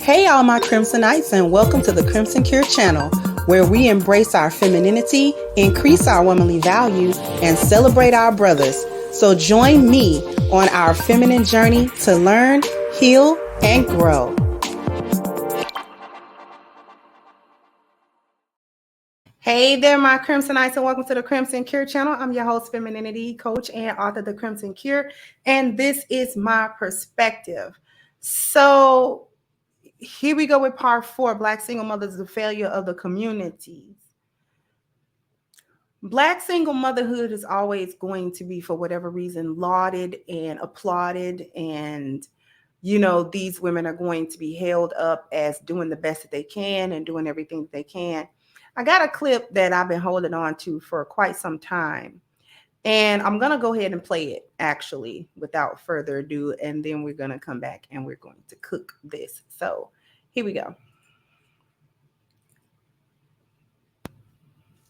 Hey, all my Crimsonites, and welcome to the Crimson Cure channel, where we embrace our femininity, increase our womanly value, and celebrate our brothers. So join me on our feminine journey to learn, heal, and grow. Hey there, my Crimsonites, and welcome to the Crimson Cure channel. I'm your host, femininity coach and author of The Crimson Cure, and this is my perspective. So here we go with part 4, Black single mothers, the failure of the communities. Black single motherhood is always going to be, for whatever reason, lauded and applauded. And, you know, these women are going to be held up as doing the best that they can and doing everything that they can. I got a clip that I've been holding on to for quite some time. And I'm going to go ahead and play it, actually, without further ado. And then we're going to come back and we're going to cook this. So here we go.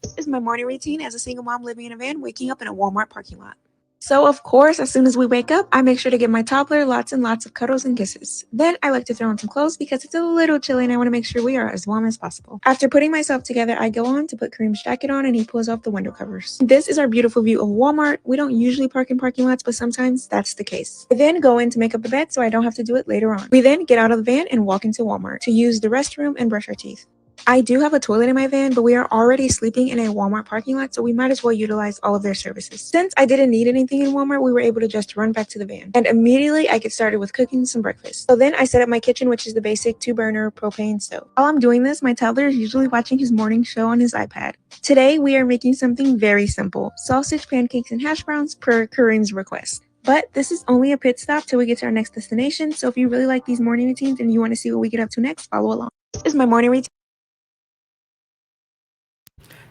This is my morning routine as a single mom living in a van, waking up in a Walmart parking lot. So, of course, as soon as we wake up, I make sure to give my toddler lots and lots of cuddles and kisses. Then I like to throw on some clothes because it's a little chilly and I want to make sure we are as warm as possible. After putting myself together, I go on to put Kareem's jacket on and he pulls off the window covers. This is our beautiful view of Walmart. We don't usually park in parking lots, but sometimes that's the case. I then go in to make up the bed so I don't have to do it later on. We then get out of the van and walk into Walmart to use the restroom and brush our teeth. I do have a toilet in my van, but we are already sleeping in a Walmart parking lot, so we might as well utilize all of their services. Since I didn't need anything in Walmart, we were able to just run back to the van. And immediately I get started with cooking some breakfast. So then I set up my kitchen, which is the basic 2-burner propane stove. While I'm doing this, my toddler is usually watching his morning show on his iPad. Today we are making something very simple: sausage, pancakes, and hash browns per Kareem's request. But this is only a pit stop till we get to our next destination, so if you really like these morning routines and you want to see what we get up to next, follow along. This is my morning routine.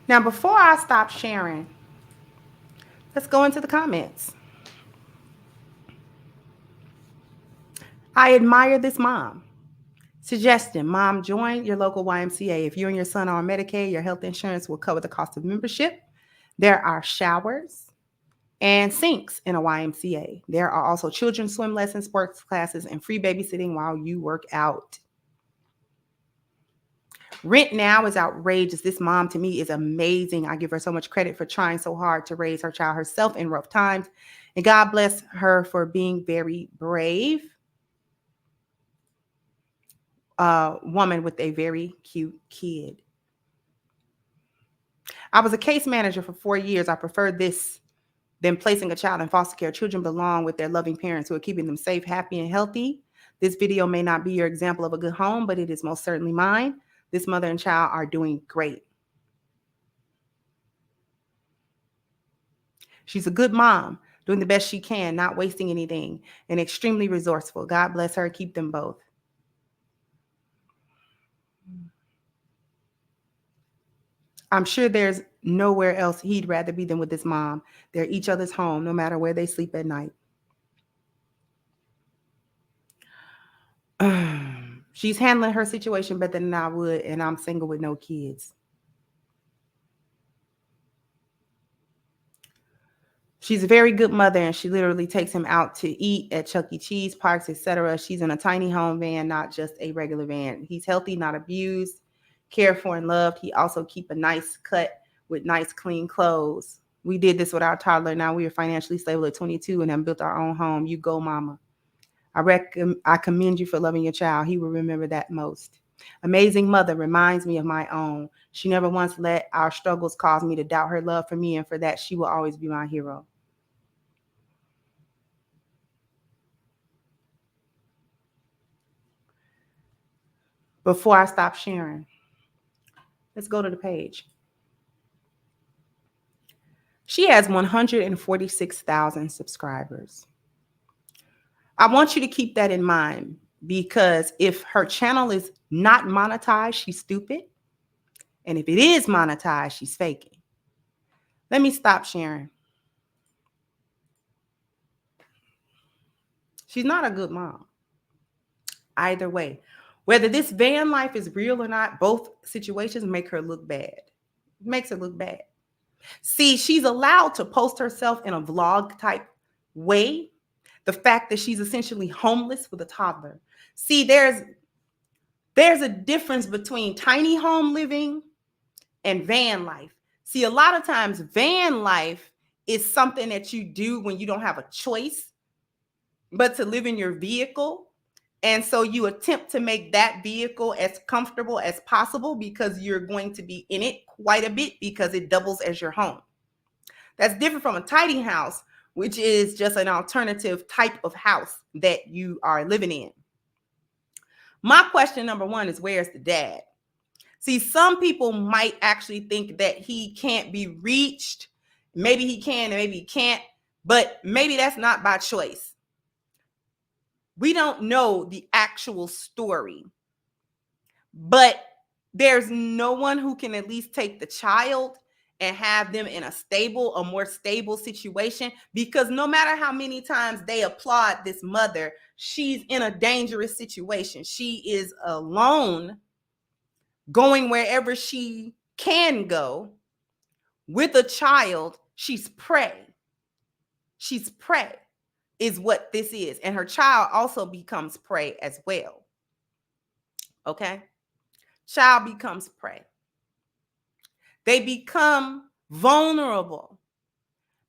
Now, before I stop sharing, let's go into the comments. I admire this mom. Suggestion: Mom, join your local YMCA. If you and your son are on Medicaid, your health insurance will cover the cost of membership. There are showers and sinks in a YMCA. There are also children's swim lessons, sports classes, and free babysitting while you work out. Rent now is outrageous. This mom, to me, is amazing. I give her so much credit for trying so hard to raise her child herself in rough times. And God bless her for being very brave. Woman with a very cute kid. I was a case manager for 4 years. I preferred this than placing a child in foster care. Children belong with their loving parents who are keeping them safe, happy, and healthy. This video may not be your example of a good home, but it is most certainly mine. This mother and child are doing great. She's a good mom, doing the best she can, not wasting anything, and extremely resourceful. God bless her. Keep them both. I'm sure there's nowhere else he'd rather be than with his mom. They're each other's home, no matter where they sleep at night. She's handling her situation better than I would, and I'm single with no kids. She's a very good mother, and she literally takes him out to eat at Chuck E. Cheese, parks, etc. She's in a tiny home van, not just a regular van. He's healthy, not abused, cared for, and loved. He also keep a nice cut with nice, clean clothes. We did this with our toddler. Now we are financially stable at 22 and have built our own home. You go, mama. I commend you for loving your child. He will remember that most. Amazing mother reminds me of my own. She never once let our struggles cause me to doubt her love for me, and for that, she will always be my hero. Before I stop sharing, let's go to the page. She has 146,000 subscribers. I want you to keep that in mind, because if her channel is not monetized, she's stupid. And if it is monetized, she's faking. Let me stop sharing. She's not a good mom. Either way, whether this van life is real or not, both situations make her look bad. It makes her look bad. See, she's allowed to post herself in a vlog type way. The fact that she's essentially homeless with a toddler. See, there's There's a difference between tiny home living and van life. See, a lot of times van life is something that you do when you don't have a choice but to live in your vehicle. And so you attempt to make that vehicle as comfortable as possible because you're going to be in it quite a bit because it doubles as your home. That's different from a tiny house, which is just an alternative type of house that you are living in. My question number one is, where's the dad? See, some people might actually think that he can't be reached. Maybe he can and maybe he can't, but maybe that's not by choice. We don't know the actual story, but there's no one who can at least take the child and have them in a more stable situation, because no matter how many times they applaud this mother, she's in a dangerous situation. She is alone, going wherever she can go with a child. She's prey. She's prey is what this is. And her child also becomes prey as well. Okay? Child becomes prey. They become vulnerable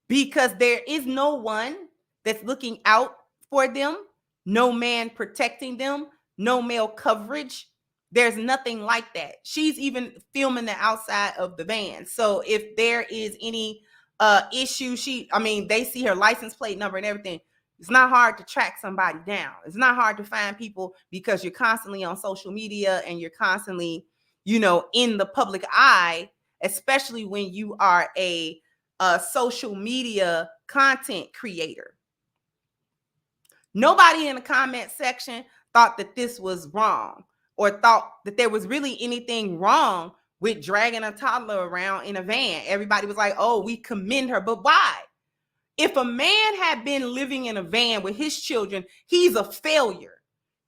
because there is no one that's looking out for them, no man protecting them, no male coverage. There's nothing like that. She's even filming the outside of the van. So if there is any issue, they see her license plate number and everything. It's not hard to track somebody down. It's not hard to find people because you're constantly on social media and you're constantly, in the public eye, especially when you are a social media content creator. Nobody in the comment section thought that this was wrong or thought that there was really anything wrong with dragging a toddler around in a van. Everybody was like, oh, we commend her. But why? If a man had been living in a van with his children, he's a failure.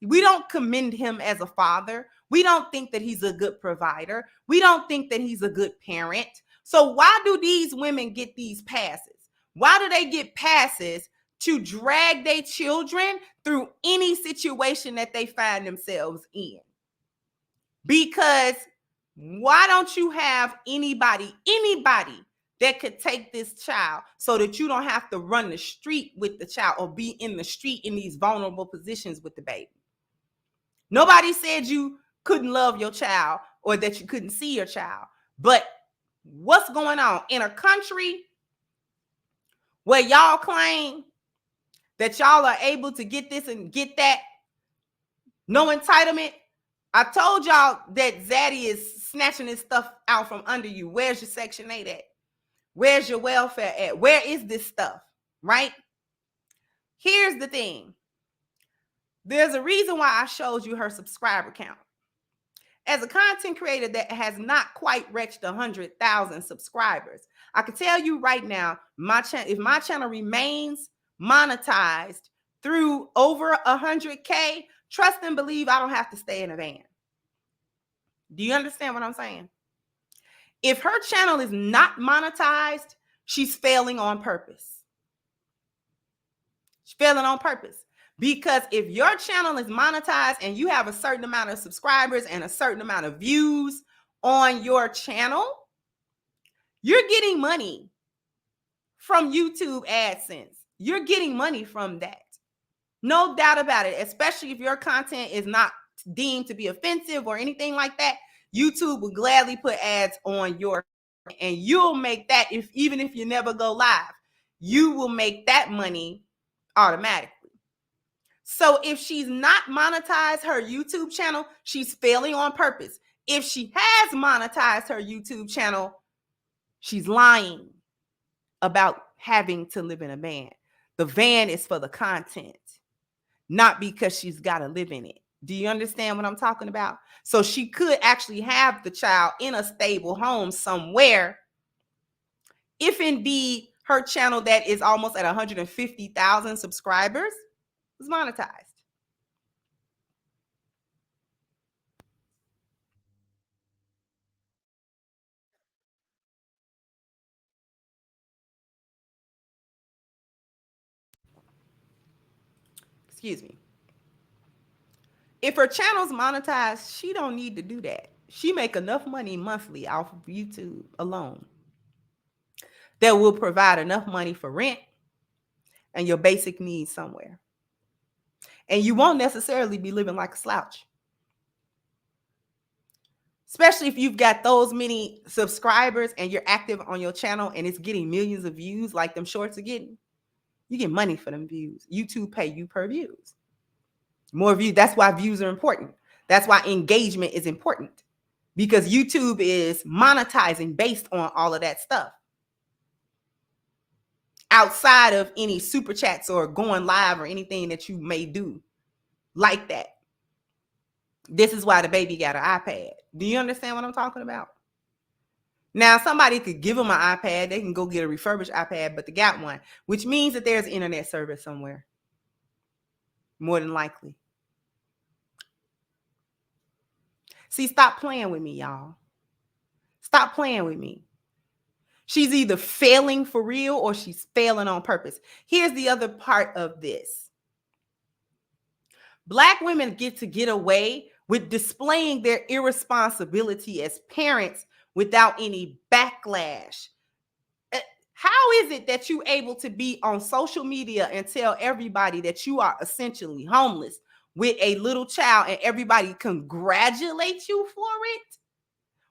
We don't commend him as a father. We don't think that he's a good provider. We don't think that he's a good parent. So why do these women get these passes? Why do they get passes to drag their children through any situation that they find themselves in? Because why don't you have anybody that could take this child so that you don't have to run the street with the child or be in the street in these vulnerable positions with the baby? Nobody said you couldn't love your child or that you couldn't see your child. But what's going on in a country where y'all claim that y'all are able to get this and get that, no entitlement? I told y'all that Zaddy is snatching this stuff out from under you. Where's your Section 8 at? Where's your welfare at? Where is this stuff, right? Here's the thing. There's a reason why I showed you her subscriber count. As a content creator that has not quite reached 100,000 subscribers, I can tell you right now, if my channel remains monetized through over 100K, trust and believe I don't have to stay in a van. Do you understand what I'm saying? If her channel is not monetized, she's failing on purpose. She's failing on purpose. Because if your channel is monetized and you have a certain amount of subscribers and a certain amount of views on your channel, you're getting money from YouTube AdSense. You're getting money from that. No doubt about it, especially if your content is not deemed to be offensive or anything like that. YouTube will gladly put ads on your, and you'll make that even if you never go live, you will make that money automatically. So if she's not monetized her YouTube channel, she's failing on purpose. If she has monetized her YouTube channel, she's lying about having to live in a van. The van is for the content, not because she's got to live in it. Do you understand what I'm talking about? So she could actually have the child in a stable home somewhere if indeed her channel that is almost at 150,000 subscribers is monetized. Excuse me. If her channel's monetized, she don't need to do that. She make enough money monthly off of YouTube alone that will provide enough money for rent and your basic needs somewhere. And you won't necessarily be living like a slouch. Especially if you've got those many subscribers and you're active on your channel and it's getting millions of views like them shorts are getting. You get money for them views. YouTube pay you per views. More views. That's why views are important. That's why engagement is important. Because YouTube is monetizing based on all of that stuff. Outside of any super chats or going live or anything that you may do like that. This is why the baby got an iPad. Do you understand what I'm talking about? Now, somebody could give them an iPad. They can go get a refurbished iPad, but they got one, which means that there's internet service somewhere. More than likely. See, stop playing with me, y'all. Stop playing with me. She's either failing for real or she's failing on purpose. Here's the other part of this. Black women get away with displaying their irresponsibility as parents without any backlash. How is it that you're able to be on social media and tell everybody that you are essentially homeless with a little child and everybody congratulates you for it?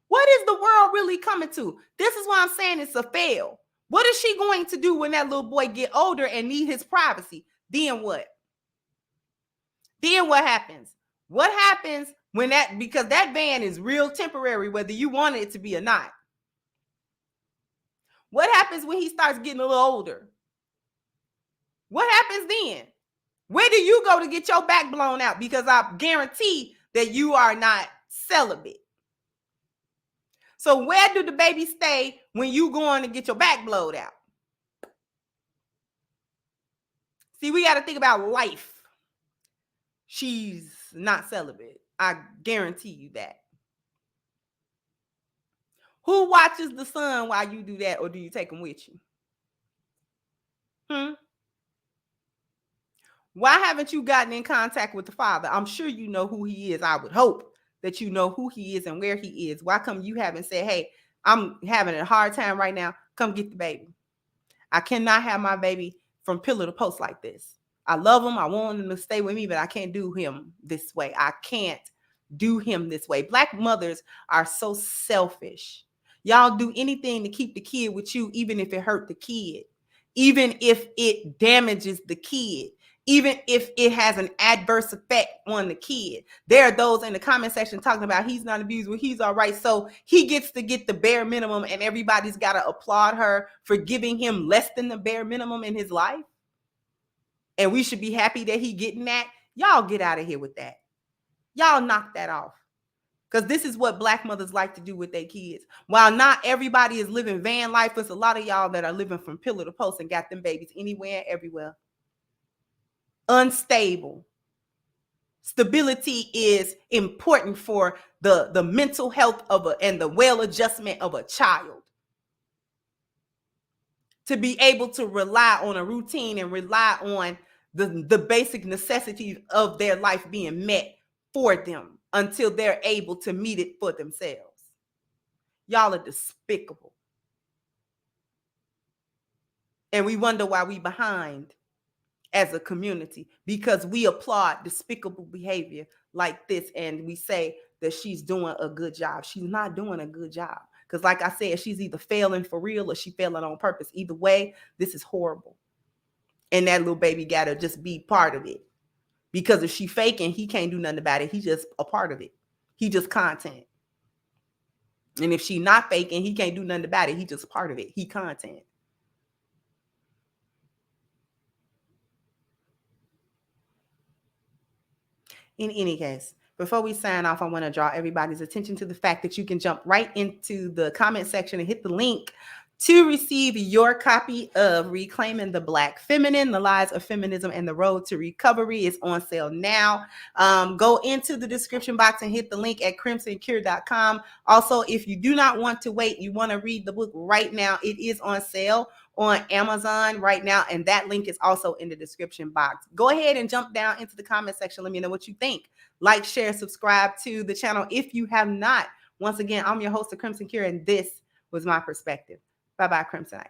What is the world really coming to? This is why I'm saying it's a fail. What is she going to do when that little boy get older and need his privacy? Then what? Then what happens? What happens when that, because that ban is real temporary, whether you want it to be or not. What happens when he starts getting a little older? What happens then? Where do you go to get your back blown out? Because I guarantee that you are not celibate. So where do the babies stay when you going to get your back blowed out? See, we got to think about life. She's not celibate. I guarantee you that. Who watches the son while you do that, or do you take him with you? Why haven't you gotten in contact with the father? I'm sure you know who he is. I would hope that you know who he is and where he is. Why come you haven't said, hey, I'm having a hard time right now. Come get the baby. I cannot have my baby from pillar to post like this. I love him. I want him to stay with me, but I can't do him this way. I can't do him this way. Black mothers are so selfish. Y'all do anything to keep the kid with you, even if it hurt the kid, even if it damages the kid, even if it has an adverse effect on the kid. There are those in the comment section talking about he's not abused, well, he's all right. So he gets to get the bare minimum and everybody's got to applaud her for giving him less than the bare minimum in his life. And we should be happy that he getting that. Y'all get out of here with that. Y'all knock that off. Because this is what Black mothers like to do with their kids. While not everybody is living van life, there's a lot of y'all that are living from pillar to post and got them babies anywhere and everywhere. Unstable. Stability is important for the mental health and the well adjustment of a child. To be able to rely on a routine and rely on the basic necessities of their life being met for them until they're able to meet it for themselves. Y'all are despicable. And we wonder why we behind as a community, because we applaud despicable behavior like this and we say that she's doing a good job. She's not doing a good job. Because like I said, she's either failing for real or she failing on purpose. Either way, this is horrible. And that little baby got to just be part of it. Because if she faking, he can't do nothing about it. He's just a part of it. He just content. And if she not faking, he can't do nothing about it. He just part of it. He content. In any case, before we sign off, I want to draw everybody's attention to the fact that you can jump right into the comment section and hit the link to receive your copy of Reclaiming the Black Feminine, The Lies of Feminism and the Road to Recovery. Is on sale now. Go into the description box and hit the link at crimsoncure.com. Also, if you do not want to wait, you want to read the book right now, it is on sale. on Amazon right now, and that link is also in the description box. Go ahead and jump down into the comment section. Let me know what you think. Like, share, subscribe to the channel if you have not. Once again, I'm your host of Crimson Cure, and this was my perspective. Bye-bye, Crimsonite.